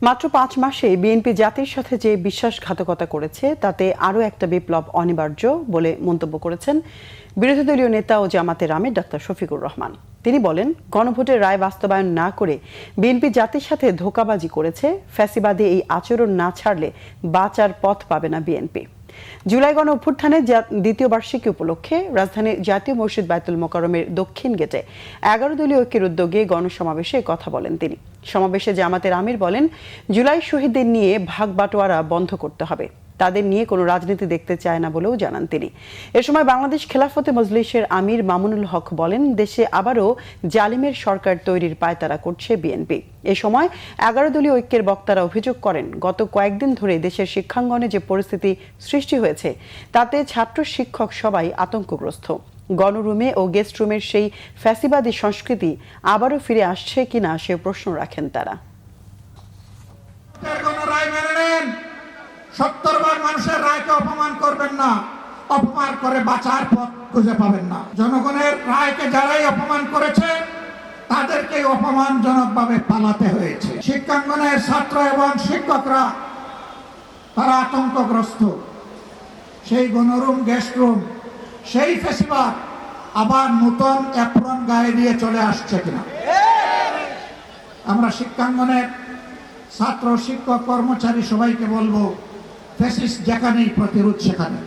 মাত্র ৫ মাসে বিএনপি জাতির সাথে যে বিশ্বাসঘাতকতা করেছে তাতে আরও একটা বিপ্লব অনিবার্য বলে মন্তব্য করেছেন বিরোধী দলীয় নেতা ও জামাতের আমির ডাক্তার শফিকুর রহমান। তিনি বলেন, গণভোটের রায় বাস্তবায়ন না করে বিএনপি জাতির সাথে ধোঁকাবাজি করেছে। ফ্যাসিবাদী এই আচরণ না ছাড়লে বাঁচার পথ পাবে না বিএনপি। জুলাই গণ অভ্যুত্থানের দ্বিতীয় বার্ষিকী উপলক্ষে রাজধানীর জাতীয় মসজিদ বায়তুল মোকাররমের দক্ষিণ গেটে ১১ দলীয় ঐক্যের উদ্যোগে গণসমাবেশে কথা বলেন তিনি। সমাবেশে জামাতের আমির বলেন, জুলাই শহীদদের নিয়ে ভাগ বাটোয়ারা বন্ধ করতে হবে। তাদের নিয়ে কোনো রাজনীতি দেখতে চায় না বলেও জানান তিনি। এ সময় বাংলাদেশ খেলাফতে মজলিসের আমির মামুনুল হক বলেন, দেশে আবারও জালিমের সরকার তৈরির পায়তারা করছে বিএনপি। এ সময় ১১ দলীয় ঐক্যের বক্তারা অভিযোগ করেন, গত কয়েকদিন ধরে দেশের শিক্ষাঙ্গনে যে পরিস্থিতি সৃষ্টি হয়েছে তাতে ছাত্র শিক্ষক সবাই আতঙ্কগ্রস্ত। গণরুমে ও গেস্ট রুমের সেই ফ্যাসিবাদী সংস্কৃতি আবারও ফিরে আসছে কিনা সে প্রশ্ন রাখেন তারা। ৭০ বার মানুষের রায়কে অপমান করবেন না, অপমান করে বাঁচার পথ খুঁজে পাবেন না। জনগণের রায়কে যারাই অপমান করেছে তাদেরকে অপমানজনকভাবে পালাতে হয়েছে। শিক্ষাঙ্গনের ছাত্র এবং শিক্ষকরা তারা আতঙ্কগ্রস্ত। সেই গণরুম, গেস্ট রুম, সেই ফেসিবাদ আবার নতুন অ্যাপ্রন গায়ে দিয়ে চলে আসছে কিনা। আমরা শিক্ষাঙ্গনের ছাত্র, শিক্ষক, কর্মচারী সবাইকে বলবো, ফ্যাসিস্ট যেখানেই প্রতিরোধ সেখানে।